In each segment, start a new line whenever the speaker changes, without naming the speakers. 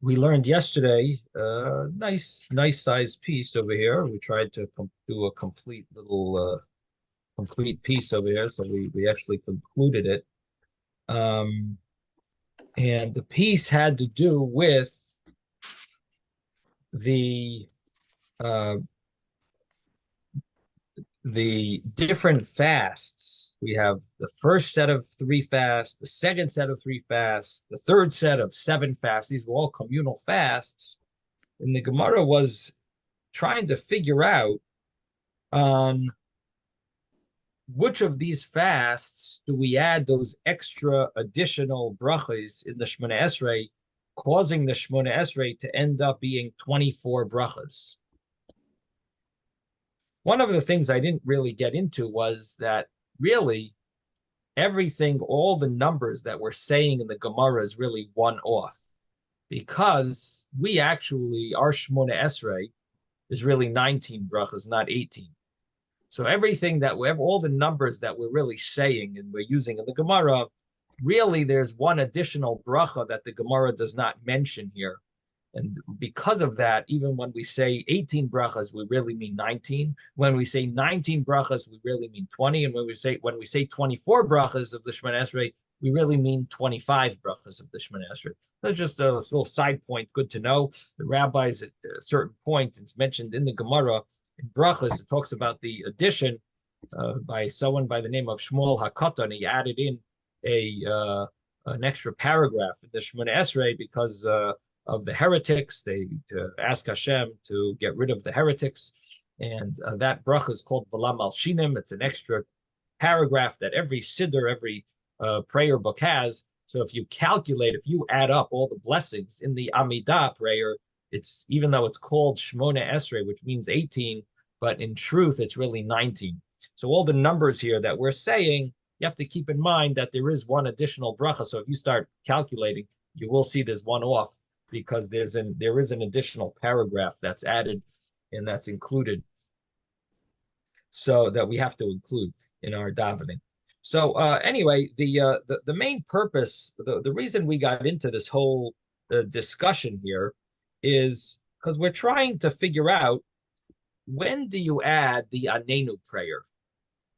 We learned yesterday, nice size piece over here. We tried to do a complete piece over here, so we actually concluded it. Um, and the piece had to do with the uh, the different fasts. We have the first set of three fasts, the second set of three fasts, the third set of seven fasts. These were all communal fasts. And the Gemara was trying to figure out on which of these fasts do we add those extra additional brachas in the Shemona Esrei, causing the Shemona Esrei to end up being 24 brachas. One of the things I didn't really get into was that really everything, all the numbers that we're saying in the Gemara is really one off, because we actually, our Shemona Esrei is really 19 brachas, not 18. So everything that we have, all the numbers that we're really saying and we're using in the Gemara, really there's one additional bracha that the Gemara does not mention here. And because of that, even when we say 18 brachas, we really mean 19. When we say 19 brachas, we really mean 20. And when we say 24 brachas of the Shemona Esrei, we really mean 25 brachas of the Shemona Esrei. That's just a little side point, good to know. The rabbis at a certain point, it's mentioned in the Gemara, in brachas, it talks about the addition by someone by the name of Shmuel HaKatan. He added in an extra paragraph in the Shemona Esrei because of the heretics. They ask Hashem to get rid of the heretics. And that bracha is called V'la Malshinim. It's an extra paragraph that every siddur, every prayer book has. So if you calculate, if you add up all the blessings in the Amidah prayer, it's, even though it's called Shmona Esrei, which means 18, but in truth, it's really 19. So all the numbers here that we're saying, you have to keep in mind that there is one additional bracha. So if you start calculating, you will see there's one off, because there is an additional paragraph that's added and that's included, so that we have to include in our davening. So anyway, the main purpose, the reason we got into this whole discussion here is because we're trying to figure out, when do you add the Anenu prayer?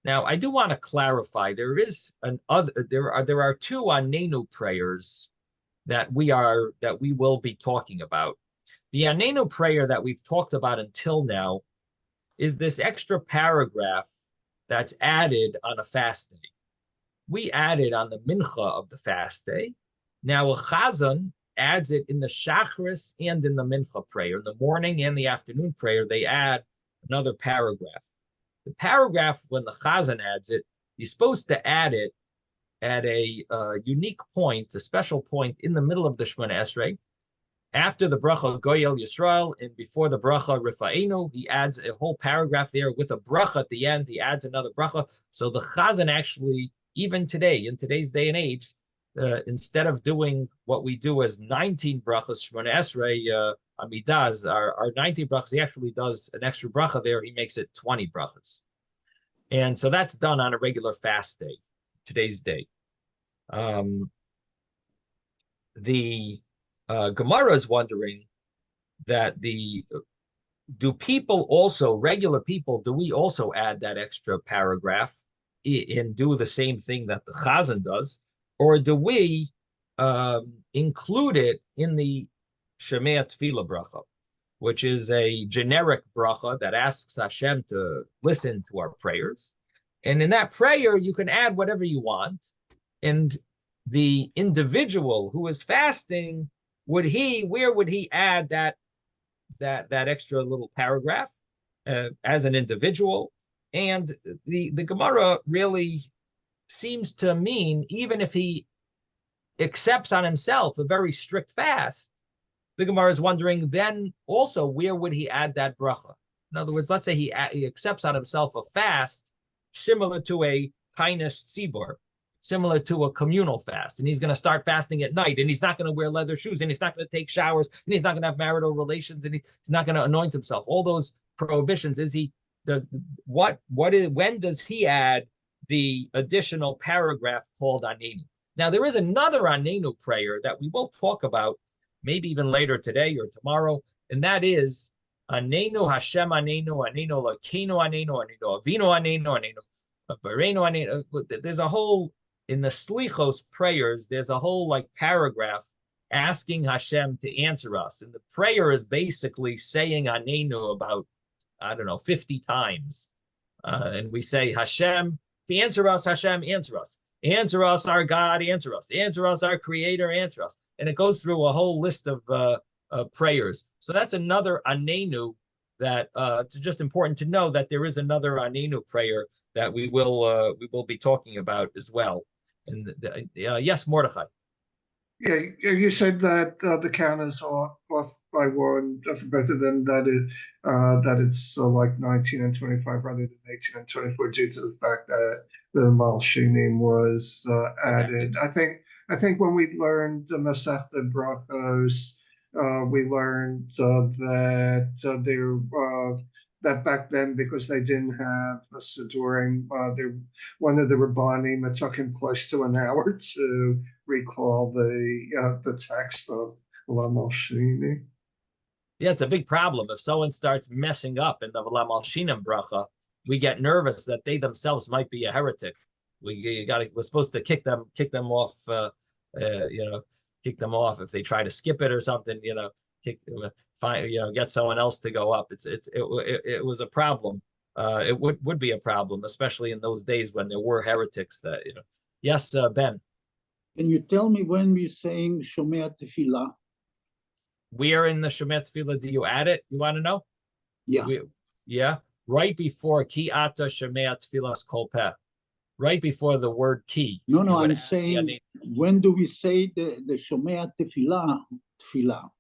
Now, I do want to clarify, there are two Anenu prayers that we will be talking about. The Anenu prayer that we've talked about until now is this extra paragraph that's added on a fast day. We added on the mincha of the fast day. Now a chazan adds it in the shachris and in the mincha prayer. In the morning and the afternoon prayer, they add another paragraph. The paragraph, when the chazan adds it, he's supposed to add it at a unique point, a special point in the middle of the Shemona Esrei, after the bracha Goyel Yisrael and before the bracha Rifa'enu. He adds a whole paragraph there with a bracha at the end. He adds another bracha. So the chazan actually, even today, in today's day and age, instead of doing what we do as 19 brachas, Shemona Esrei, Amidas, our 19 brachas, he actually does an extra bracha there. He makes it 20 brachas. And so that's done on a regular fast day, today's day. The Gemara is wondering that do people also, regular people, do we also add that extra paragraph and do the same thing that the chazan does? Or do we include it in the Shemea Tefillah bracha, which is a generic bracha that asks Hashem to listen to our prayers? And in that prayer, you can add whatever you want. And the individual who is fasting, where would he add that extra little paragraph as an individual? And the Gemara really seems to mean, even if he accepts on himself a very strict fast, the Gemara is wondering then also, where would he add that bracha? In other words, let's say he accepts on himself a fast similar to a Taanis tzibur, similar to a communal fast, and he's going to start fasting at night, and he's not going to wear leather shoes, and he's not going to take showers, and he's not going to have marital relations, and he's not going to anoint himself. All those prohibitions. When does he add the additional paragraph called Anenu? Now, there is another Anenu prayer that we will talk about maybe even later today or tomorrow, and that is Anenu Hashem Anenu Anenu Lakenu Anenu Anenu Avinu Anenu Anenu Barenu Anenu. There's a whole in the Slichos prayers. There's a whole like paragraph asking Hashem to answer us, and the prayer is basically saying Anenu about I don't know 50 times, and we say Hashem, answer us, Hashem, answer us. Answer us, our God, answer us. Answer us, our Creator, answer us. And it goes through a whole list of prayers. So that's another Anenu that it's just important to know that there is another Anenu prayer that we will be talking about as well. And yes, Mordechai.
Yeah, you said that the count is off by one for both of them. That it's like 19 and 25 rather than 18 and 24 due to the fact that the Malshinim was added. Exactly. I think when we learned the Masechta Brachos, we learned that back then, because they didn't have a Sidurim, one of the Rabbanim, it took him close to an hour to recall the text of La Malshini.
Yeah, it's a big problem. If someone starts messing up in the La Malshinim bracha, we get nervous that they themselves might be a heretic. We're supposed to kick them off, kick them off if they try to skip it or something, get someone else to go up. It was a problem. It would be a problem, especially in those days when there were heretics that, Yes, Ben.
Can you tell me when we're saying Shomea Tefillah?
We are in the Shomea Tefillah. Do you add it? You want to know?
Yeah.
Right before Ki Ata Shomea Tefillas Kol Peh. Right before the word Ki.
No, I'm saying, when do we say the Shomea Tefillah?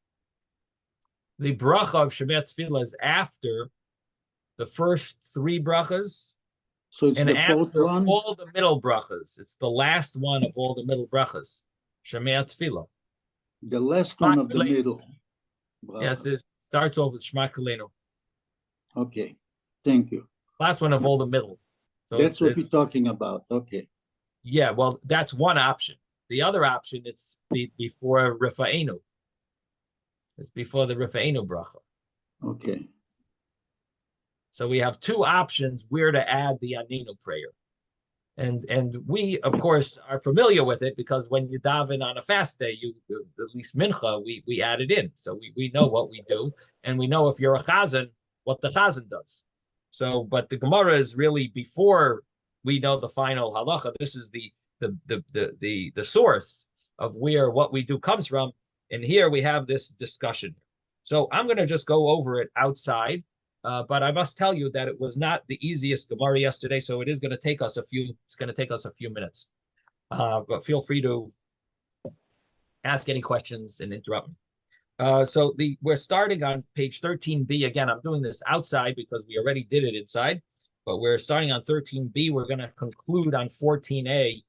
The bracha of Shomea Tefillah is after the first three brachas.
So it's the fourth one?
All the middle brachas. It's the last one of all the middle brachas. Shemea Tefillah.
The last one of the middle.
Yes, it starts off with Shema Kolenu.
Okay, thank you.
Last one of all the middle.
So that's what we're talking about. Okay.
Yeah, well, that's one option. The other option, it's before Rifa'enu. It's before the Rifa'enu bracha.
Okay.
So we have two options where to add the Anenu prayer. And we, of course, are familiar with it because when you daven on a fast day, at least mincha, we add it in. So we know what we do, and we know if you're a chazan, what the chazan does. So, but the Gemara is really before we know the final halacha. This is the source of where what we do comes from, and here we have this discussion. So I'm going to just go over it outside. But I must tell you that it was not the easiest Gemara yesterday, so it is going to take us a few. It's going to take us a few minutes. But feel free to ask any questions and interrupt me. So we're starting on page 13b. Again, I'm doing this outside because we already did it inside, but we're starting on 13b. We're going to conclude on 14a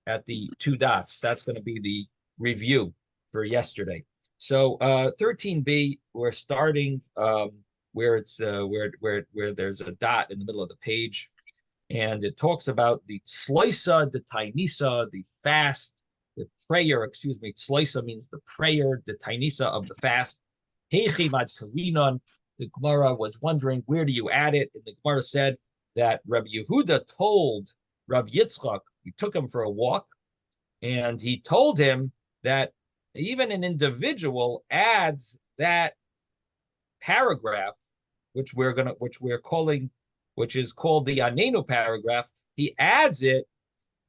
at the two dots. That's going to be the review for yesterday. So 13b, we're starting. Where it's where there's a dot in the middle of the page, and it talks about the tzloisa, the tainisa, the fast, the prayer. Excuse me, tzloisa means the prayer, the tainisa of the fast. Heichi mad karinon. The Gemara was wondering where do you add it, and the Gemara said that Rabbi Yehuda told Rabbi Yitzchok, he took him for a walk, and he told him that even an individual adds that paragraph, which is called the Anenu paragraph, he adds it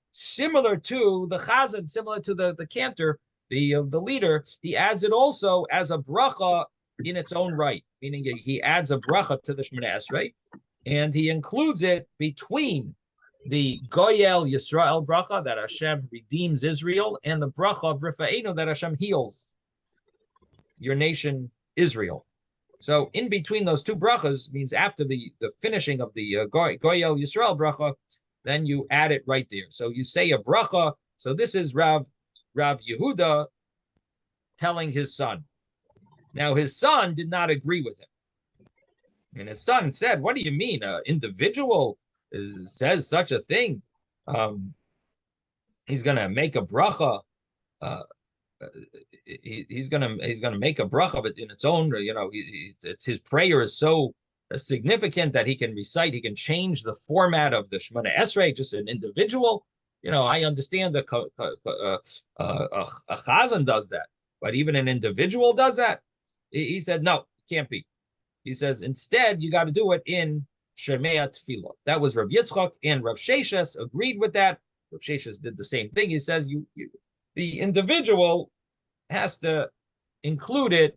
similar to the Chazan, similar to the cantor, the leader. He adds it also as a bracha in its own right, meaning he adds a bracha to the Shemoneh Esrei, and he includes it between the Goyel Yisrael bracha that Hashem redeems Israel and the bracha of Rifa'enu that Hashem heals your nation Israel. So in between those two brachas means after the finishing of the Goyel Yisrael bracha, then you add it right there. So you say a bracha. So this is Rav Yehuda telling his son. Now his son did not agree with him. And his son said, what do you mean? An individual says such a thing. He's going to make a bracha he's gonna make a bracha of it in its own. His prayer is so significant that he can recite. He can change the format of the Shemona Esrei, just an individual. I understand that a chazan does that, but even an individual does that. He said no, it can't be. He says instead you got to do it in Shemea Tefillah. That was Rav Yitzchok, and Rav Sheshes agreed with that. Rav Sheshes did the same thing. He says the individual has to include it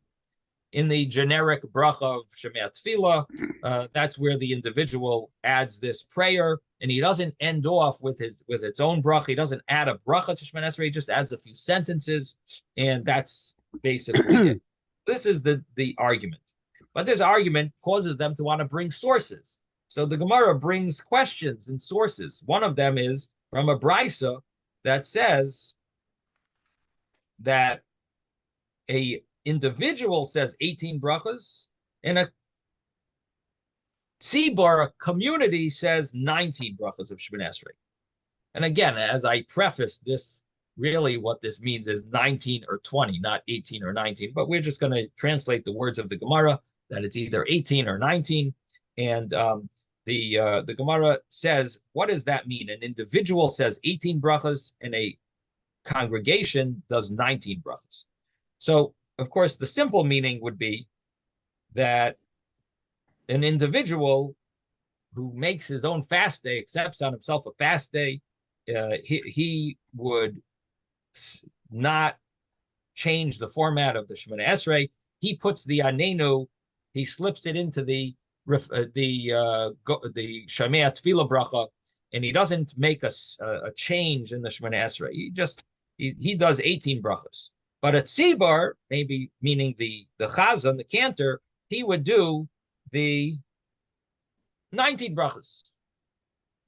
in the generic bracha of Shemea Tefillah. That's where the individual adds this prayer, and he doesn't end off with its own bracha. He doesn't add a bracha to Shemona Esrei. He just adds a few sentences, and that's basically it. This is the argument. But this argument causes them to want to bring sources. So the Gemara brings questions and sources. One of them is from a brisa that says that a individual says 18 brachas, and a tzibur, a community, says 19 brachas of Shemona Esrei. And again, as I preface this, really what this means is 19 or 20, not 18 or 19. But we're just going to translate the words of the Gemara that it's either 18 or 19. And the Gemara says, what does that mean? An individual says 18 brachas, and a congregation does 19 brachas. So, of course, the simple meaning would be that an individual who makes his own fast day, accepts on himself a fast day, he would not change the format of the Shemona Esrei. He puts the Anenu, he slips it into the Shemea Tefillah bracha, and he doesn't make a change in the Shemona Esrei. He does 18 brachas. But a tzibur, maybe meaning the chazan, the cantor, he would do the 19 brachas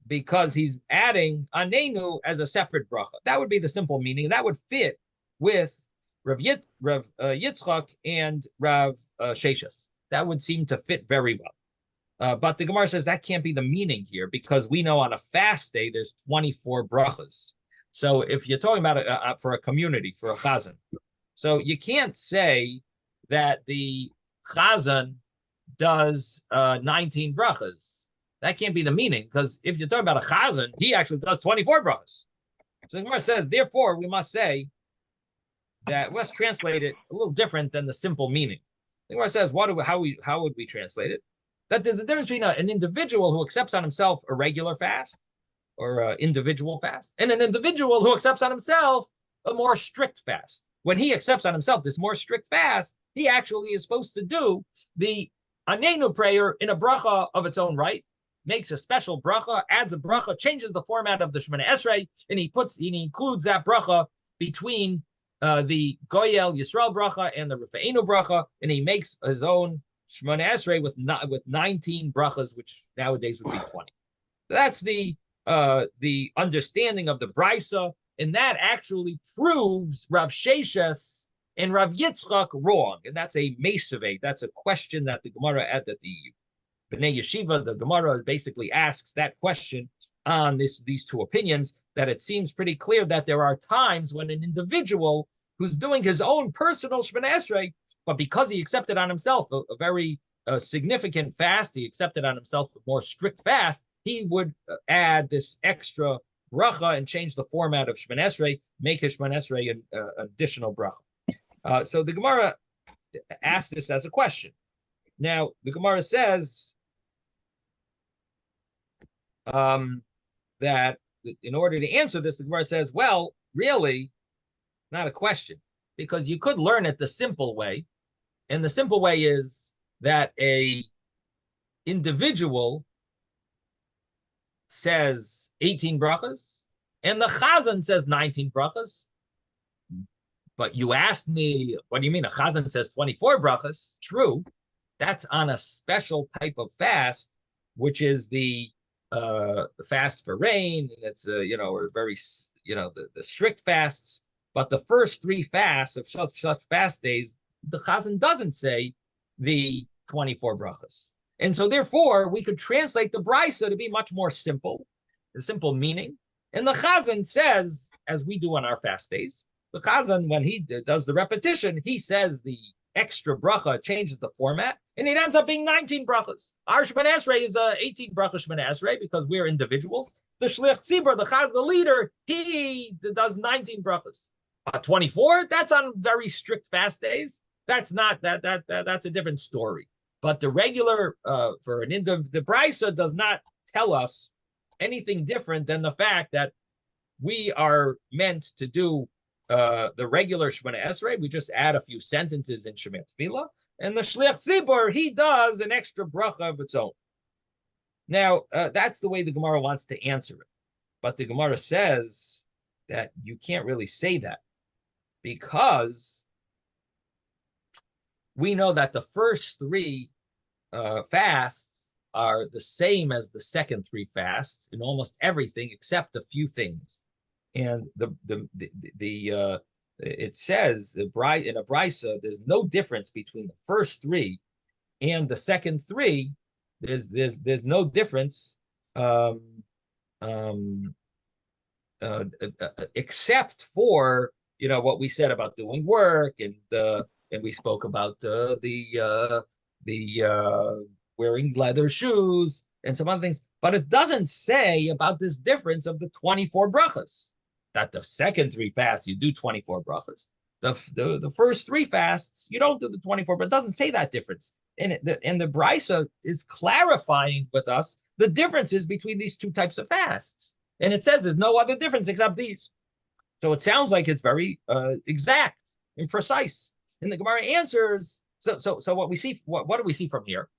because he's adding anenu as a separate bracha. That would be the simple meaning. That would fit with Rav Yitzchok and Rav Sheshes. That would seem to fit very well. But the Gemara says that can't be the meaning here because we know on a fast day there's 24 brachas. So if you're talking about for a community, for a chazan, so you can't say that the chazan does 19 brachas. That can't be the meaning, because if you're talking about a chazan, he actually does 24 brachas. So the Gemara says, therefore, we must say that let's translate it a little different than the simple meaning. The Gemara says, how would we translate it? That there's a difference between an individual who accepts on himself a regular fast or an individual fast, and an individual who accepts on himself a more strict fast. When he accepts on himself this more strict fast, he actually is supposed to do the Anenu prayer in a bracha of its own right, makes a special bracha, adds a bracha, changes the format of the Shemona Esrei, and he includes that bracha between the Goyel Yisrael bracha and the Rifa'enu bracha, and he makes his own Shemona Esrei with 19 brachas, which nowadays would be 20. That's the understanding of the brisa, and that actually proves Rav Sheshes and Rav Yitzchok wrong, and that's a mesaveh. That's a question that the Gemara that the Bnei Yeshiva, the Gemara basically asks that question on these two opinions. That it seems pretty clear that there are times when an individual who's doing his own personal Shemona Esrei, but because he accepted on himself a very significant fast, he accepted on himself a more strict fast, he would add this extra bracha and change the format of Shemona Esrei, make his Shemona Esrei an additional bracha. So the Gemara asked this as a question. Now, the Gemara says that in order to answer this, the Gemara says, well, really, not a question, because you could learn it the simple way. And the simple way is that a individual says 18 brachas, and the chazan says 19 brachas. But you asked me, what do you mean? A chazan says 24 brachas. True. That's on a special type of fast, which is the fast for rain. It's or very the strict fasts. But the first three fasts of such fast days, the chazan doesn't say the 24 brachas. And so therefore, we could translate the brisa to be much more simple, the simple meaning. And the chazan says, as we do on our fast days, the Chazan, when he does the repetition, he says the extra bracha changes the format, and it ends up being 19 brachas. Our Shemana Esrei is 18 bracha Shemana Esrei because we're individuals. The Shliach Tzibur, the leader, he does 19 brachas. 24, that's on very strict fast days. That's not that's a different story. But the regular for an the Brisa does not tell us anything different than the fact that we are meant to do the regular Shemana Esrei. We just add a few sentences in Shemet Tefillah, and the Shliach Tzibur, he does an extra bracha of its own. Now, that's the way the Gemara wants to answer it. But the Gemara says that you can't really say that because we know that the first three fasts are the same as the second three fasts in almost everything except a few things. And it says in a brisa, there's no difference between the first three and the second three. There's no difference except for what we said about doing work, and we spoke about the wearing leather shoes and some other things, but it doesn't say about this difference of the 24 brachas. That the second three fasts you do 24 brachas. The first three fasts you don't do the 24, but it doesn't say that difference. And the Brisa is clarifying with us the differences between these two types of fasts. And it says there's no other difference except these. So it sounds like it's very exact and precise. And the Gemara answers. So what we see, what do we see from here?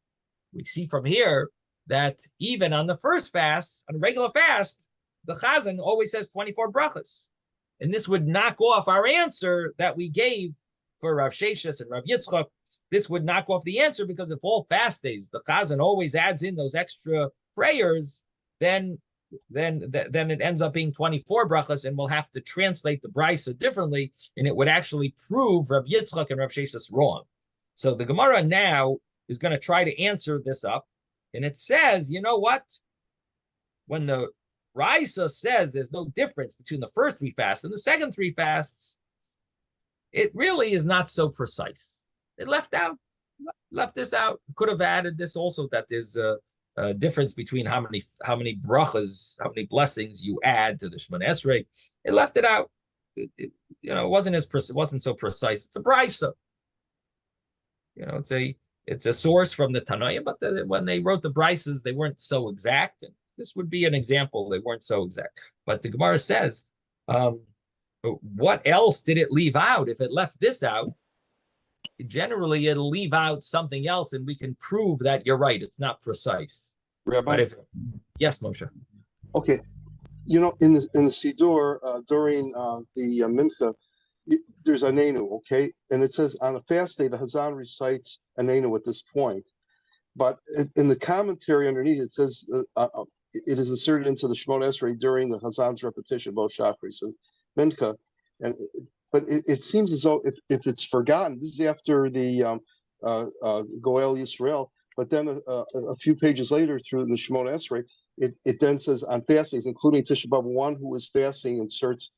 We see from here that even on the first fast, on a regular fast, the Chazan always says 24 brachas. And this would knock off our answer that we gave for Rav Sheshes and Rav Yitzchok. This would knock off the answer, because if all fast days the Chazan always adds in those extra prayers, then it ends up being 24 brachas, and we'll have to translate the brisa differently, and it would actually prove Rav Yitzchak and Rav Sheshes wrong. So the Gemara now is going to try to answer this up, and it says, you know what? When the brisa says there's no difference between the first three fasts and the second three fasts, it really is not so precise. It left this out. Could have added this also, that there's a difference between how many brachas, how many blessings you add to the Shemana Esrei. It left it out. It wasn't so precise. It's a brisa. It's a source from the Tanaim, but when they wrote the brisas, they weren't so exact. And this would be an example. They weren't so exact. But the Gemara says, what else did it leave out? If it left this out, generally it'll leave out something else, and we can prove that you're right. It's not precise.
Rabbi?
Yes, Moshe.
Okay. In the Siddur, during the Mincha, there's Anenu, okay? And it says on a fast day, the Hazan recites Anenu at this point. But in the commentary underneath, it says it is inserted into the Shemona Esrei during the Hazan's repetition, both Shachris and Mincha. But it seems as though if it's forgotten, this is after the Goel Yisrael, but then a few pages later through the Shemona Esrei, it then says on fast days, including Tisha B'Av, one who is fasting inserts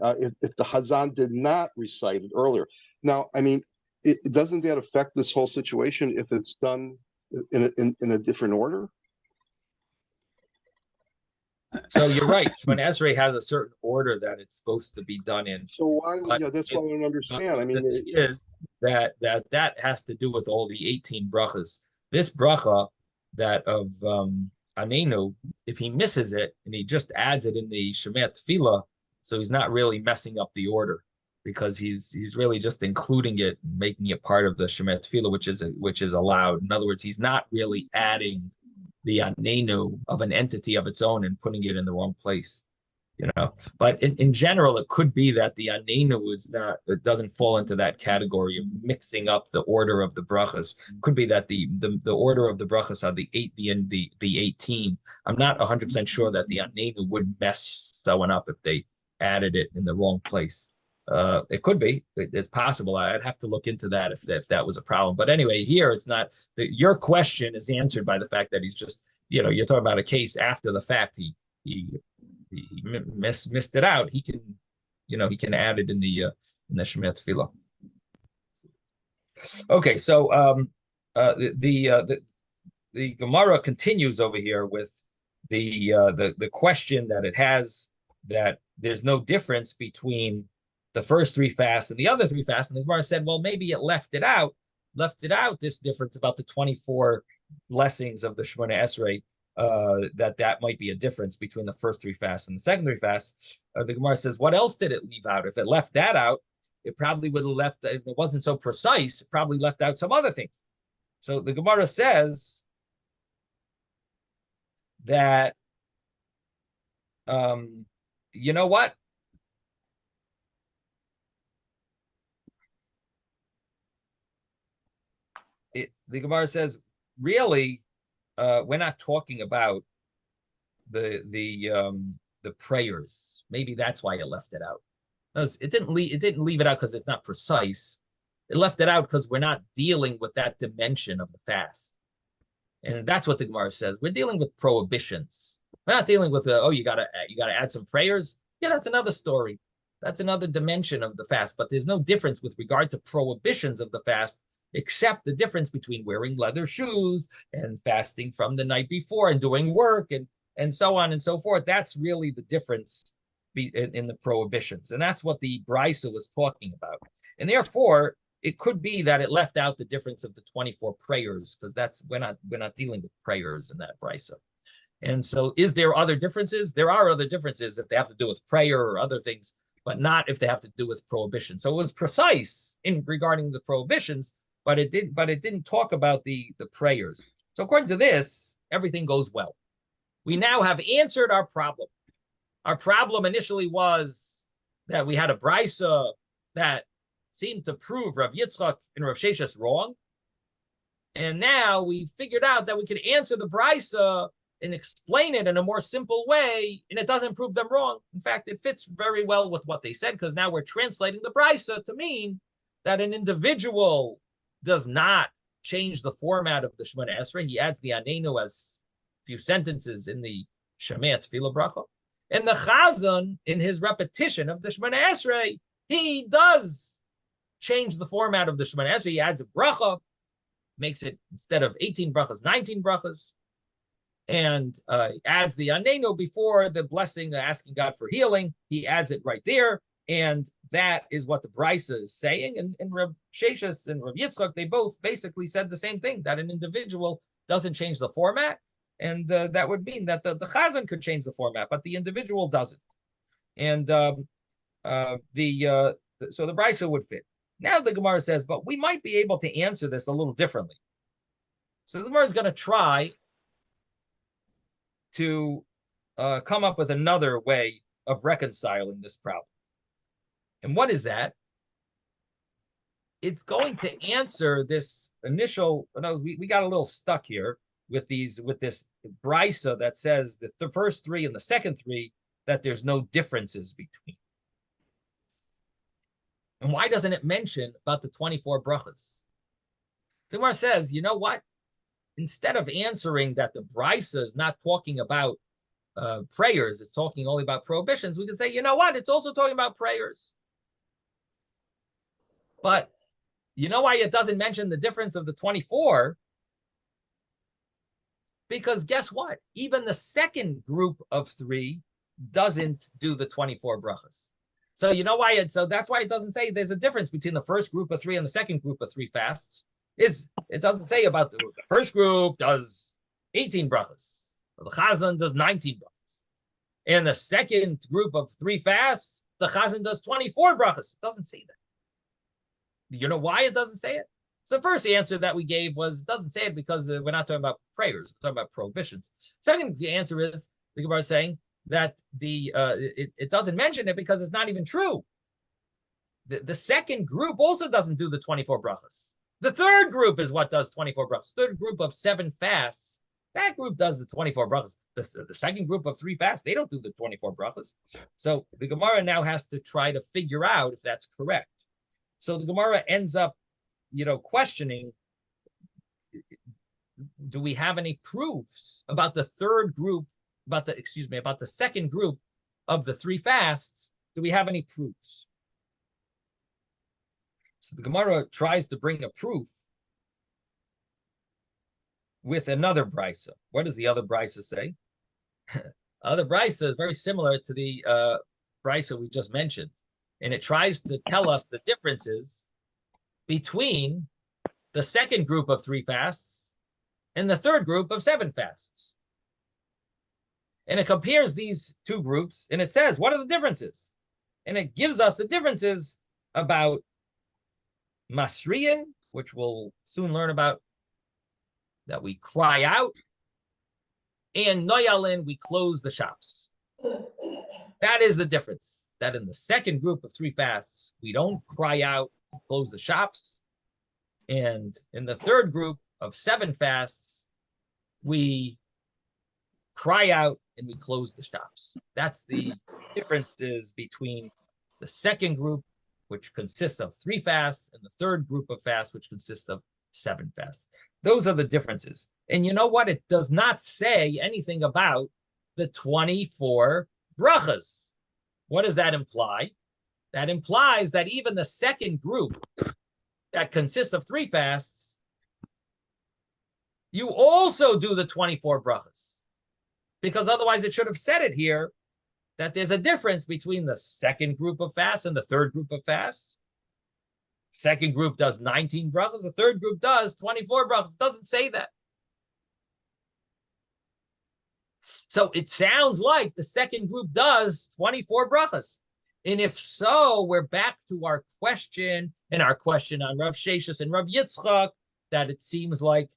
if the Hazan did not recite it earlier. Now, I mean, doesn't that affect this whole situation if it's done in a different order?
So you're right. When Esrei has a certain order that it's supposed to be done in.
So why? That's what I don't understand. I mean,
it is that has to do with all the 18 brachas. This bracha that of Anenu, if he misses it and he just adds it in the Shemet Tefillah, so he's not really messing up the order, because he's really just including it, making it part of the Shemet Tefillah, which is allowed. In other words, he's not really adding the Anenu of an entity of its own and putting it in the wrong place, But in general, it could be that the Anenu it doesn't fall into that category of mixing up the order of the brachas. It could be that the order of the brachas are the 18. I'm not 100% sure that the Anenu would mess someone up if they added it in the wrong place. It could be. It's possible. I'd have to look into that if that was a problem. But anyway, here it's not. Your question is answered by the fact that he's just, you're talking about a case after the fact. He missed it out. He can, he can add it in the Shema Tefillah. Okay, so the Gemara continues over here with the question that it has, that there's no difference between the first three fasts and the other three fasts. And the Gemara said, well, maybe it left it out, this difference about the 24 blessings of the Shemona Esrei, that might be a difference between the first three fasts and the second three fasts. The Gemara says, what else did it leave out? If it left that out, it probably would have left, if it wasn't so precise, it probably left out some other things. So the Gemara says that, you know what? The Gemara says, really, we're not talking about the prayers. Maybe that's why it left it out. It didn't leave it out because it's not precise. It left it out because we're not dealing with that dimension of the fast. And that's what the Gemara says. We're dealing with prohibitions. We're not dealing with you gotta add some prayers. Yeah, that's another story. That's another dimension of the fast. But there's no difference with regard to prohibitions of the fast, except the difference between wearing leather shoes and fasting from the night before and doing work and so on and so forth. That's really the difference in the prohibitions. And that's what the Brisa was talking about. And therefore, it could be that it left out the difference of the 24 prayers, because we're not dealing with prayers in that Brisa. And so is there other differences? There are other differences if they have to do with prayer or other things, but not if they have to do with prohibition. So it was precise in regarding the prohibitions, but it didn't talk about the prayers. So according to this, everything goes well. We now have answered our problem. Our problem initially was that we had a Brisa that seemed to prove Rav Yitzchok and Rav Sheshes wrong. And now we figured out that we could answer the Brisa and explain it in a more simple way, and it doesn't prove them wrong. In fact, it fits very well with what they said, because now we're translating the Brisa to mean that an individual does not change the format of the Shemona Esrei. He adds the Anenu as a few sentences in the Shemea Tefillah Bracha. And the Chazan, in his repetition of the Shemona Esrei, he does change the format of the Shemona Esrei. He adds a bracha, makes it, instead of 18 brachas, 19 brachas, and adds the Anenu before the blessing, asking God for healing. He adds it right there. And that is what the Brisa is saying. And Rav Sheshes and Rav Yitzchok, they both basically said the same thing, that an individual doesn't change the format. And that would mean that the Chazan could change the format, but the individual doesn't. And so the Brisa would fit. Now the Gemara says, but we might be able to answer this a little differently. So the Gemara is going to try to come up with another way of reconciling this problem. And what is that? It's going to answer this initial. We got a little stuck here with this Brisa that says that the first three and the second three, that there's no differences between. And why doesn't it mention about the 24 brachas? The Gemara says, you know what? Instead of answering that the Brisa is not talking about prayers, it's talking only about prohibitions, we can say, you know what? It's also talking about prayers. But you know why it doesn't mention the difference of the 24? Because guess what? Even the second group of three doesn't do the 24 brachas. So you know why so that's why it doesn't say there's a difference between the first group of three and the second group of three fasts. It doesn't say about the first group does 18 brachas, or the Chazan does 19 brachas. And the second group of three fasts, the Chazan does 24 brachas. It doesn't say that. You know why it doesn't say it? So the first answer that we gave was it doesn't say it because we're not talking about prayers, we're talking about prohibitions. Second answer is the Gemara is saying that it doesn't mention it because it's not even true. The second group also doesn't do the 24 brachas. The third group is what does 24 brachas. Third group of 7 fasts, that group does the 24 brachas. The second group of 3 fasts, they don't do the 24 brachas. So the Gemara now has to try to figure out if that's correct. So the Gemara ends up, questioning, do we have any proofs about the third group, about the second group of the 3 fasts Do we have any proofs? So the Gemara tries to bring a proof with another brisa. What does the other brisa say? Other brisa is very similar to the brisa we just mentioned, and it tries to tell us the differences between the second group of 3 fasts and the third group of 7 fasts. And it compares these 2 groups, and it says, what are the differences? And it gives us the differences about Masriyan, which we'll soon learn about, that we cry out, and Noyalin, we close the shops. That is the difference. That in the second group of 3 fasts, we don't cry out, close the shops. And in the third group of 7 fasts, we cry out and we close the shops. That's the differences between the second group, which consists of 3 fasts, and the third group of fasts, which consists of 7 fasts. Those are the differences. And you know what? It does not say anything about the 24 brachas. What does that imply? That implies that even the second group that consists of 3 fasts, you also do the 24 brachas. Because otherwise it should have said it here that there's a difference between the second group of fasts and the third group of fasts. Second group does 19 brachas, the third group does 24 brachas. It doesn't say that. So it sounds like the second group does 24 brachas. And if so, we're back to our question and our question on Rav Sheshis and Rav Yitzchok, that it seems like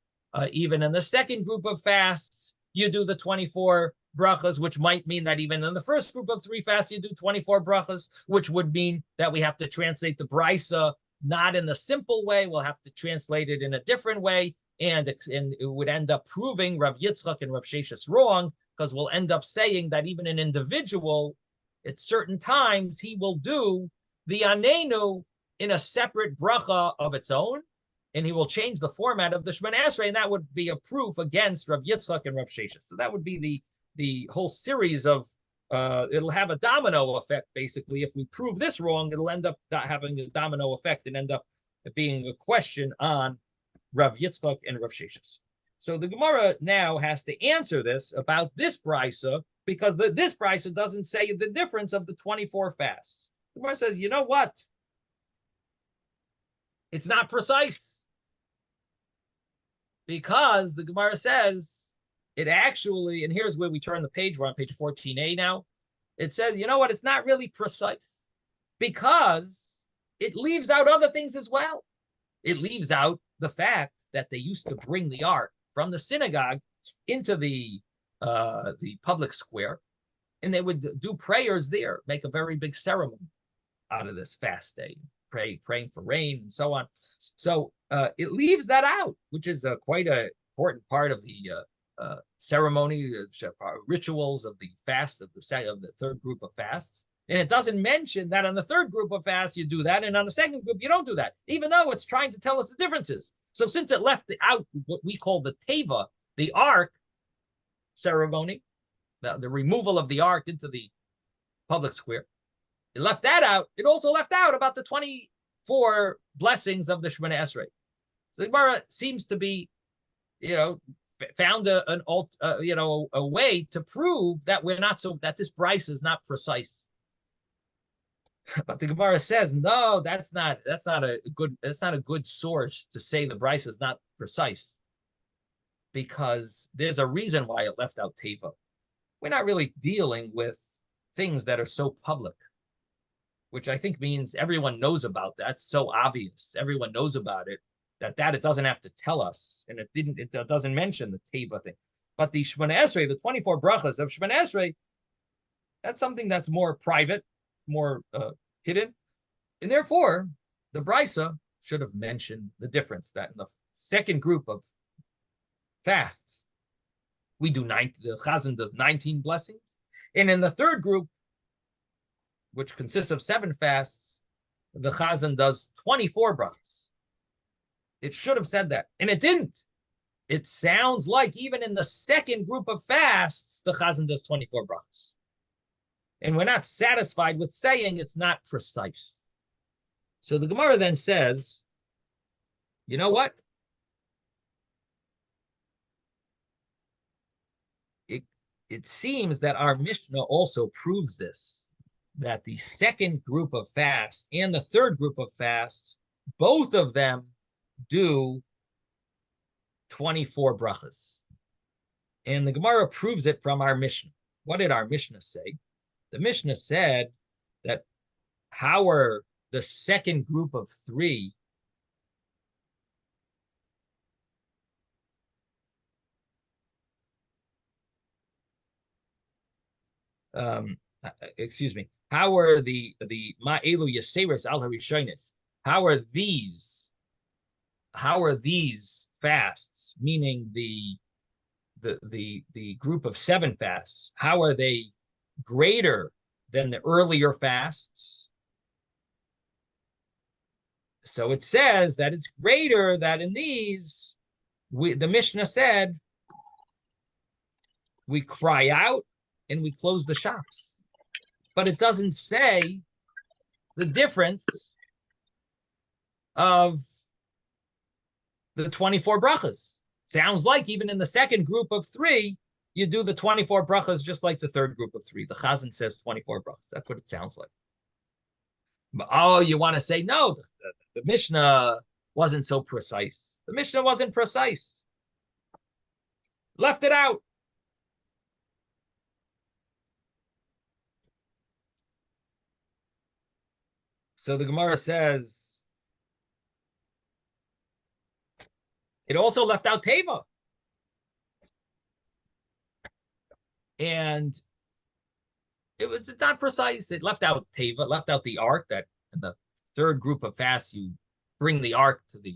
even in the second group of fasts, you do the 24 brachas, which might mean that even in the first group of 3 fasts, you do 24 brachas, which would mean that we have to translate the brisa not in the simple way. We'll have to translate it in a different way. And it would end up proving Rav Yitzchok and Rav Sheshis wrong, because we'll end up saying that even an individual, at certain times, he will do the Anenu in a separate bracha of its own, and he will change the format of the Shemoneh Esrei, and that would be a proof against Rav Yitzchok and Rav Sheshis. So that would be the whole series of, it'll have a domino effect, basically. If we prove this wrong, it'll end up having a domino effect and end up being a question on Rav Yitzchok and Rav Sheshis. So the Gemara now has to answer this about this brisa, because this brisa doesn't say the difference of the 24 fasts. The Gemara says, you know what? It's not precise. Because the Gemara says it actually, and here's where we turn the page, we're on page 14a now. It says, you know what? It's not really precise, because it leaves out other things as well. It leaves out the fact that they used to bring the ark from the synagogue into the public square, and they would do prayers there, make a very big ceremony out of this fast day, praying for rain and so on. So it leaves that out, which is quite an important part of the ceremony, rituals of the fast of the third group of fasts. And it doesn't mention that on the third group of fasts you do that, and on the second group you don't do that, even though it's trying to tell us the differences. So since it left out what we call the teva, the ark ceremony, the removal of the ark into the public square, it left that out. It also left out about the 24 blessings of the Shemoneh Esrei. So the Gemara seems to be, found a way to prove that that this brisa is not precise. But the Gemara says, no, that's not a good source to say the brisa is not precise, because there's a reason why it left out teva. We're not really dealing with things that are so public, which I think means everyone knows about that. It's so obvious. Everyone knows about it, that it doesn't have to tell us, and it doesn't mention the teva thing. But the Shemoneh Esrei, the 24 brachas of Shemoneh Esrei, that's something that's more private, more hidden, and therefore the brisa should have mentioned the difference, that in the second group of fasts we do the Chazan does 19 blessings, and in the third group, which consists of 7 fasts, the Chazan does 24 brachas. It should have said that, and it didn't. It sounds like even in the second group of fasts, the Chazan does 24 brachas. And we're not satisfied with saying it's not precise. So the Gemara then says, you know what? It seems that our Mishnah also proves this, that the second group of fasts and the third group of fasts, both of them do 24 brachas. And the Gemara proves it from our Mishnah. What did our Mishnah say? The Mishnah said that how are the second group of three excuse me, how are the ma'elu yaseres al harishonis? How are these fasts, meaning the group of 7 fasts, how are they greater than the earlier fasts? So it says that it's greater, that in these, the Mishnah said, we cry out and we close the shops. But it doesn't say the difference of the 24 brachas. Sounds like even in the second group of 3, you do the 24 brachas just like the third group of 3. The Chazan says 24 brachas. That's what it sounds like. But, oh, you want to say, no, the Mishnah wasn't so precise. The Mishnah wasn't precise. Left it out. So the Gemara says, it also left out Teva. And it's not precise. It left out Teva, left out the ark, that in the third group of fasts, you bring the ark to the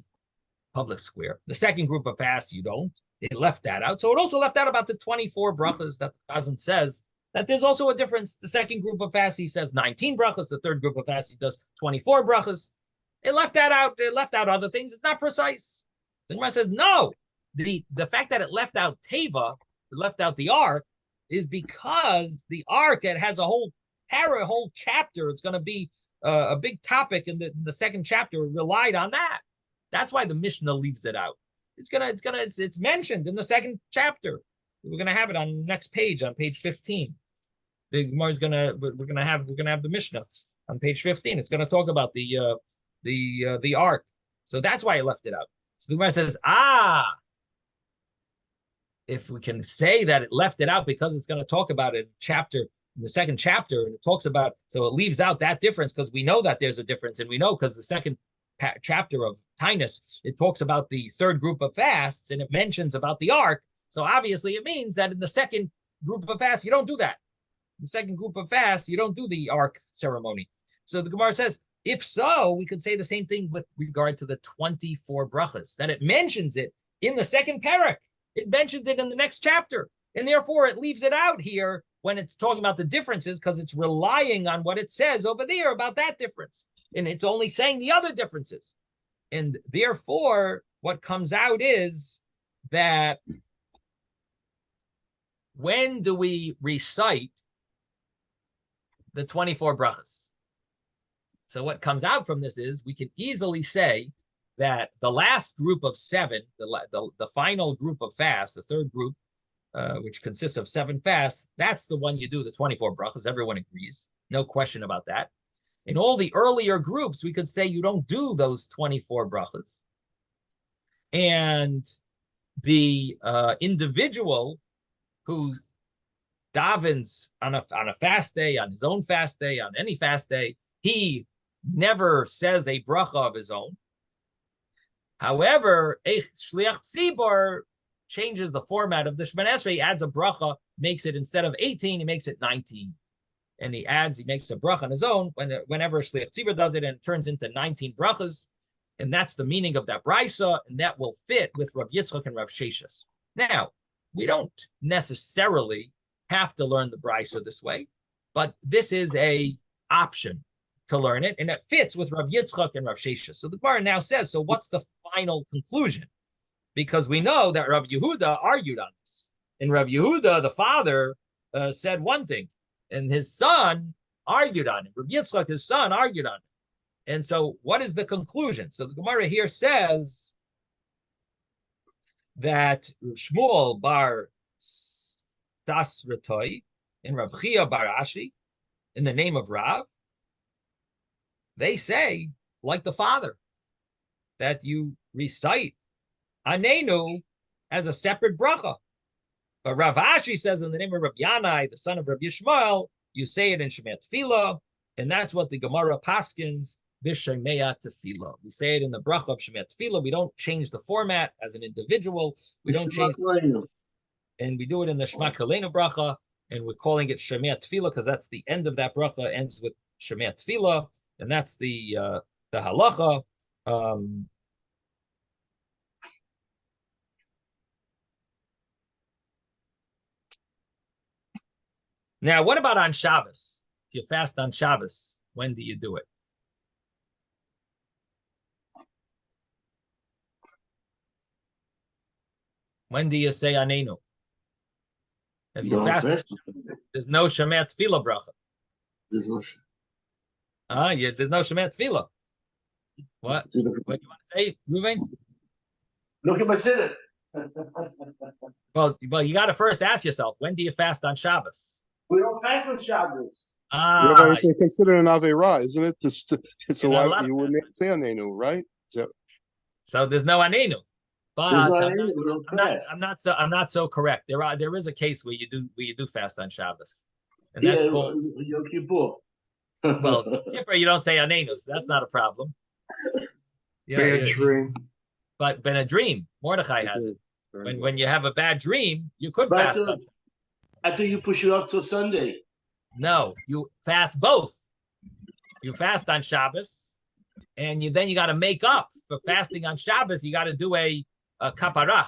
public square. The second group of fasts, you don't. It left that out. So it also left out about the 24 brachas that the Chazan says, that there's also a difference. The second group of fasts, he says 19 brachas. The third group of fasts, he does 24 brachas. It left that out. It left out other things. It's not precise. The Gemara says, no. The fact that it left out Teva, it left out the ark, is because the ark, it has a whole chapter. It's going to be a big topic in the second chapter, relied on that. That's why the Mishnah leaves it out. It's mentioned in the second chapter. We're gonna have it on the next page, on page 15. The Gemara is we're gonna have the Mishnah on page 15. It's gonna talk about the ark. So that's why I left it out. So the Gemara says, if we can say that it left it out because it's going to talk about it in the second chapter, and it talks about, so it leaves out that difference because we know that there's a difference, and we know because the second chapter of Taanis, it talks about the third group of fasts, and it mentions about the ark. So obviously it means that in the second group of fasts, you don't do that. In the second group of fasts, you don't do the ark ceremony. So the Gemara says, if so, we could say the same thing with regard to the 24 brachas, that it mentions it in the second parak. It mentions it in the next chapter. And therefore, it leaves it out here when it's talking about the differences because it's relying on what it says over there about that difference. And it's only saying the other differences. And therefore, what comes out is that when do we recite the 24 brachas? So what comes out from this is we can easily say that the last group of 7, the final group of fasts, the third group, which consists of 7 fasts, that's the one you do the 24 brachas. Everyone agrees. No question about that. In all the earlier groups, we could say you don't do those 24 brachas. And the individual who davens on a fast day, on his own fast day, on any fast day, he never says a bracha of his own. However, a shliach tzibor changes the format of the Shemoneh Esrei. He adds a bracha, makes it, instead of 18, he makes it 19. And he makes a bracha on his own whenever shliach tzibor does it, and it turns into 19 brachas. And that's the meaning of that brisa, and that will fit with Rav Yitzchok and Rav Sheshis. Now, we don't necessarily have to learn the brisa this way, but this is a option to learn it, and it fits with Rav Yitzchok and Rav Sheshis. So the Gemara now says, so what's the final conclusion? Because we know that Rav Yehuda argued on this. And Rav Yehuda, the father, said one thing. And his son argued on it. Rabbi Yitzchok, his son, argued on it. And so what is the conclusion? So the Gemara here says that Shmuel bar Stasratoi and Rav Chia bar Ashi, in the name of Rav, they say, like the father, that you recite Anenu as a separate bracha. But Rav Ashi says in the name of Rabbi Yanai, the son of Rabbi Yishmael, you say it in Shemei Tefillah, and that's what the Gemara paskins b'Shemei Tefillah. We say it in the bracha of Shemei Tefillah. We don't change the format as an individual. We don't change, and we do it in the Shema Kalenu bracha, and we're calling it Shemei Tefillah because that's the end of that bracha. Ends with Shemei Tefillah, and that's the halacha. Now, what about on Shabbos? If you fast on Shabbos, when do you do it? When do you say Anenu? If you fast, there's no Shemei Tefillah bracha.
There's no.
There's no Shemei Tefillah. What do you want to say, Ruvain?
Look at my siddur.
Well, you got to first ask yourself, when do you fast on Shabbos?
We don't fast on Shabbos.
Yeah, it's considered an Aveira, isn't it? So why you wouldn't say Anenu, right?
So there's no Anenu. But I'm not so correct. There is a case where you do fast on Shabbos, and that's called
Yom Kippur.
Well, Kippur, you don't say Anenu, so that's not a problem.
Bad dream.
But in a dream, Mordechai has it. When you have a bad dream, you could fast.
I think you push it off till Sunday.
No, you fast both. You fast on Shabbos, and then you got to make up for fasting on Shabbos. You got to do a kapara.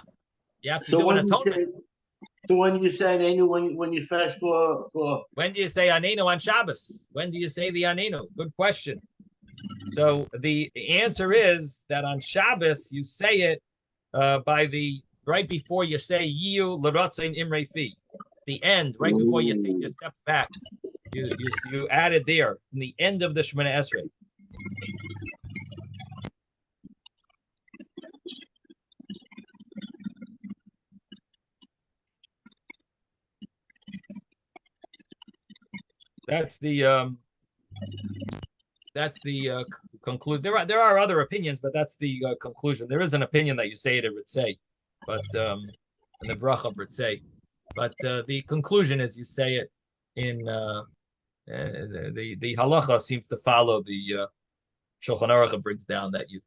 You have to do an atonement.
So when you say Anenu, when you fast for
when do you say Anenu on Shabbos? When do you say the Anenu? Good question. So the answer is that on Shabbos you say it right before you say Yiyu L'Rotzein Imrei Fi. The end, right before you take your steps back. You add it there in the end of the Shemona Esrei. That's the conclude. There are other opinions, but that's the conclusion. There is an opinion that you say it at Ritzei, but in the bracha of Ritzei. But the conclusion is you say it in the halacha seems to follow the Shulchan Aruch brings down that you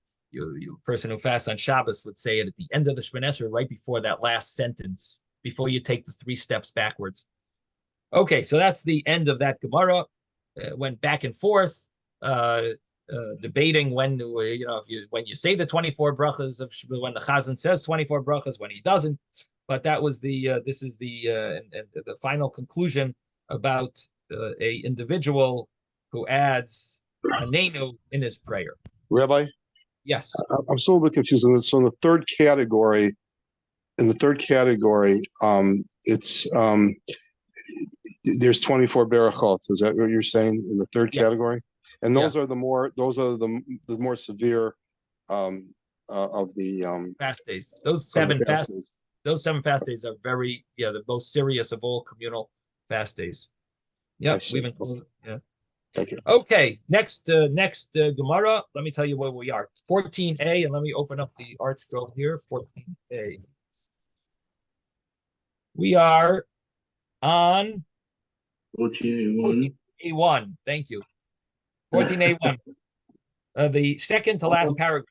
person who fasts on Shabbos would say it at the end of the Shemona Esrei, right before that last sentence, before you take the 3 steps backwards. Okay, so that's the end of that Gemara. Went back and forth, debating when when you say the 24 brachas of when the Chazan says 24 brachas, when he doesn't. But that was this is the final conclusion about a individual who adds Anenu in his prayer.
Rabbi?
Yes.
I'm still a bit confused on this. So in the third category, it's there's 24 berachot. Is that what you're saying in the third category? And those are the more severe of the
fast days. Those 7 fast days. Those 7 fast days are the most serious of all communal fast days. Yeah, we've been yeah.
Thank you.
Okay, next Gemara. Let me tell you where we are. 14a, and let me open up the art scroll here. 14a. We are on 14A1. Thank you. 14A1. The second to last paragraph.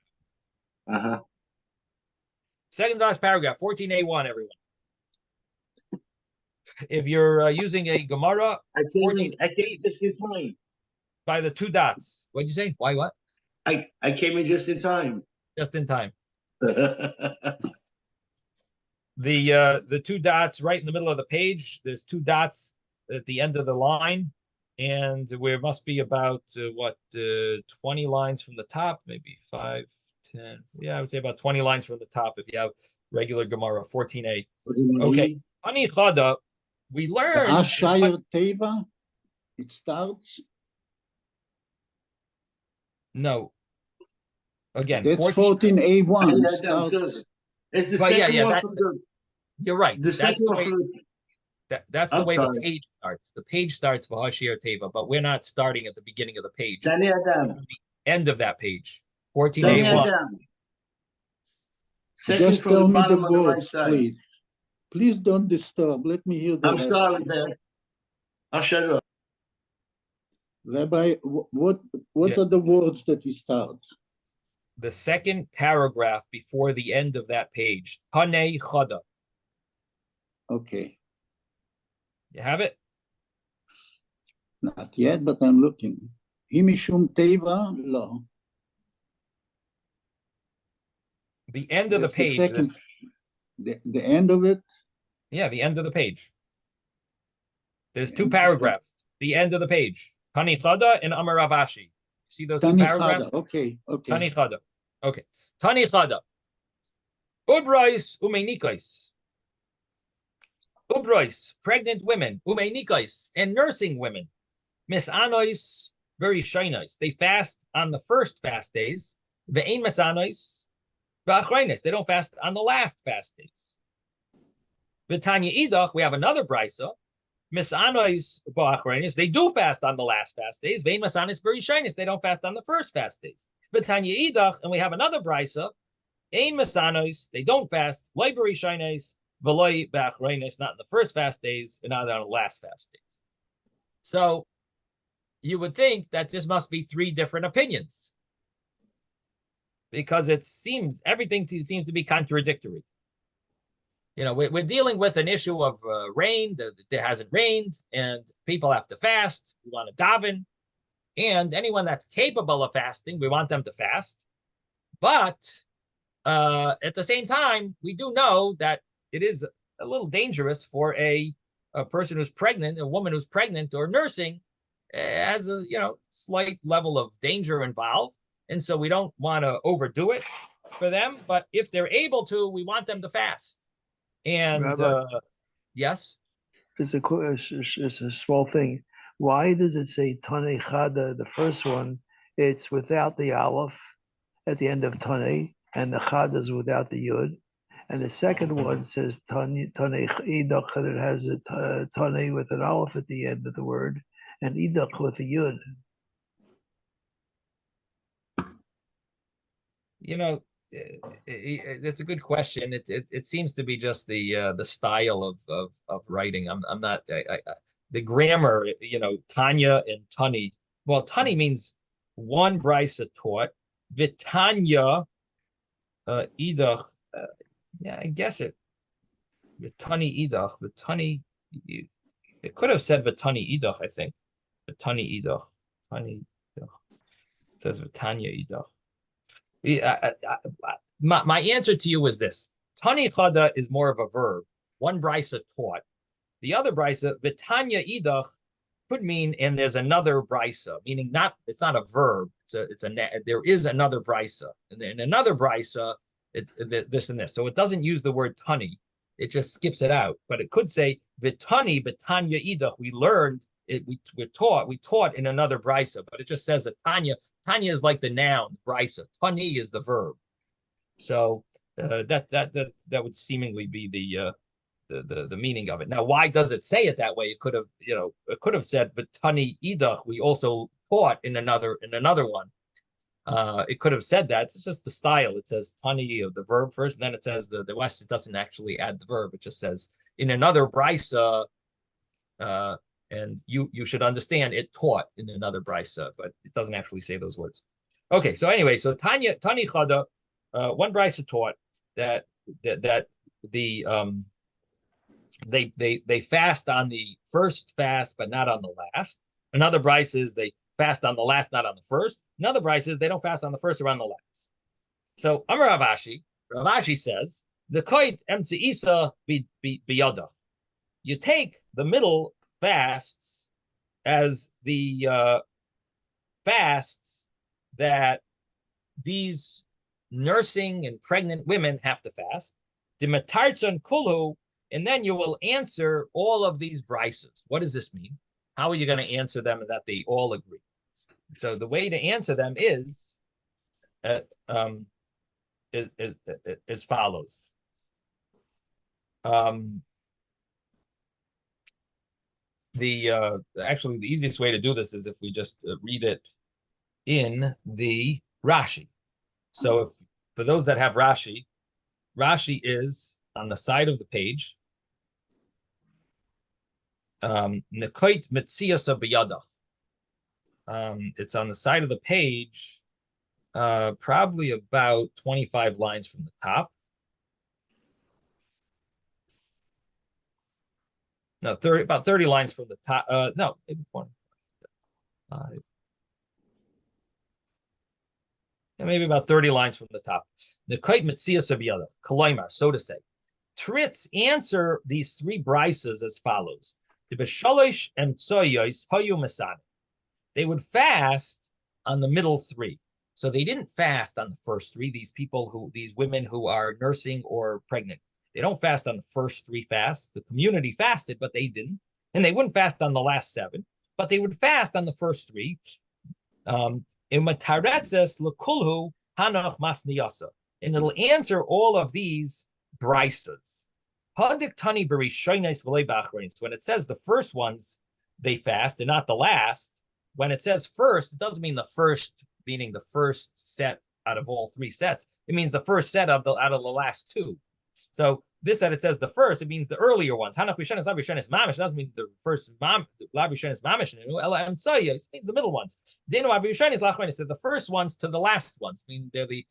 Second to last paragraph, 14A1, everyone. If you're using a Gemara,
I came just in time.
By the 2 dots. What'd you say? Why what?
I came in just in time.
Just in time. The 2 dots right in the middle of the page. There's 2 dots at the end of the line, and we must be about 20 lines from the top, maybe 5, 10. Yeah, I would say about 20 lines from the top if you have regular Gemara, 14a. Okay. Ani Chada, we learned.
Ashayot Teva. It starts.
No. Again,
That's
14.
14A1
Yeah,
starts.
good. It's the
Well, yeah,
second
yeah,
one
that,
from the
you're right.
the
That's
second
the
one
way
from the.
that's the
I'm
way the
sorry.
page starts. The page starts for Hashir Teva, but we're not starting at the beginning of the page.
Tani
We're
Adam.
at the end of that page.
Tani
14A1.
Adam. Second
Just
from the
tell me the
bottom on the right
words,
side.
please. Please don't disturb. Let me hear the
I'm
Rebbe.
sorry, Ben. I'll shut up.
Rabbi, what
Yeah.
are the words that we start?
The second paragraph before the end of that page. Tanei Chada.
Okay,
You have it?
not yet, but I'm looking. Himishum Teva, lo.
The end of the
That's the
page.
second, the end of it.
Yeah, the end of the page. There's two paragraphs. The end of the page. Tani Chada and Amar Ravashi. See those two
Tani
paragraphs?
Chada. Okay, okay.
Tani Chada. Okay. Tani Chada. Ubrais umenikais. Ubrais, pregnant women, umenikais, and nursing women. Misanois, very shynais. They fast on the first fast days. Ve'ein misanois, va'achrainis. They don't fast on the last fast days. V'tanya idach, we have another brisa. Misanois, va'achrainis. They do fast on the last fast days. Ve'ein misanois, very shynais. They don't fast on the first fast days. V'tanya idach, and we have another brisa. Ein misanois. They don't fast. Library shynais. V'loi va'achrainis. Not in the first fast days, and not on the last fast days. So you would think that this must be three different opinions, because everything seems to be contradictory. You know, we're dealing with an issue of rain. There hasn't rained, and people have to fast. We want to daven, and anyone that's capable of fasting, we want them to fast. But at the same time, we do know that it is a little dangerous for a person who's pregnant, a woman who's pregnant or nursing, has a slight level of danger involved, and so we don't want to overdo it for them. But if they're able to, we want them to fast. And yes,
It's a small thing. Why does it say Tane Chada, the first one? It's without the Aleph at the end of Tane, and the Chada is without the Yud. And the second one says Tane Idach, and it has a Tane with an Aleph at the end of the word, and Idach with a Yud.
It's a good question. It seems to be just the style of writing. I'm not the grammar. Tanya and Tani. Well, Tani means one brisa taught. Vitanya, idach. Yeah, I guess it. Vitani idach. Vitani. It could have said Vitani idach. I think Vitani idach. Tani idach. It says Vitanya idach. My answer to you is this: Tani chada is more of a verb. One brisa taught. The other brisa, Vitanya idach, could mean, and there's another brisa, meaning it's not a verb. There is another brisa, and in another brisa, this and this. So it doesn't use the word tani. It just skips it out. But it could say Vitani, Vitanya idach. We learned it. We taught in another brisa, but it just says that Tanya. Tanya is like the noun, brisa. Tani is the verb. So that would seemingly be the meaning of it. Now, why does it say it that way? It could have said, but Tani idach, we also taught in another one. It could have said that. It's just the style. It says Tani of the verb first, and then it says the West. It doesn't actually add the verb. It just says in another brisa. And you should understand it taught in another brisa, but it doesn't actually say those words. Okay, so anyway, so Tani chada, one brisa taught that the they fast on the first fast, but not on the last. Another brisa is they fast on the last, not on the first. Another brisa is they don't fast on the first or on the last. So Amar Ravashi says the koit emtzeisa biyadach. You take the middle fasts as the fasts that these nursing and pregnant women have to fast. Dimatartzon kulhu, and then you will answer all of these brises. What does this mean? how are you going to answer them that they all agree? So the way to answer them is as follows. Actually the easiest way to do this is if we just read it in the Rashi. So if for those that have Rashi, Rashi is on the side of the page. Nekoit Metziasa b'yadach. It's on the side of the page, probably about 25 lines from the top. No, about 30 lines from the top. No, maybe 25. Maybe about 30 lines from the top. Nekoit Metziasa b'yadach. Kolaimar, so to say. Tritz answer these three brises as follows. They would fast on the middle three. So they didn't fast on the first three. These women who are nursing or pregnant, they don't fast on the first three fasts. The community fasted, but they didn't. And they wouldn't fast on the last seven, but they would fast on the first three. And it'll answer all of these brises. When it says the first ones, they fast and not the last. When it says first, it doesn't mean the first, meaning the first set out of all three sets. It means the first set out of the last two. So this that it says the first, it means the earlier ones. Hanach Rishonis, Lav Rishonis Mamish. It doesn't mean the first Lav Rishonis Mamish. It means the middle ones. Denu Lav Rishonis Lachronis. The first ones to the last ones. I mean they're the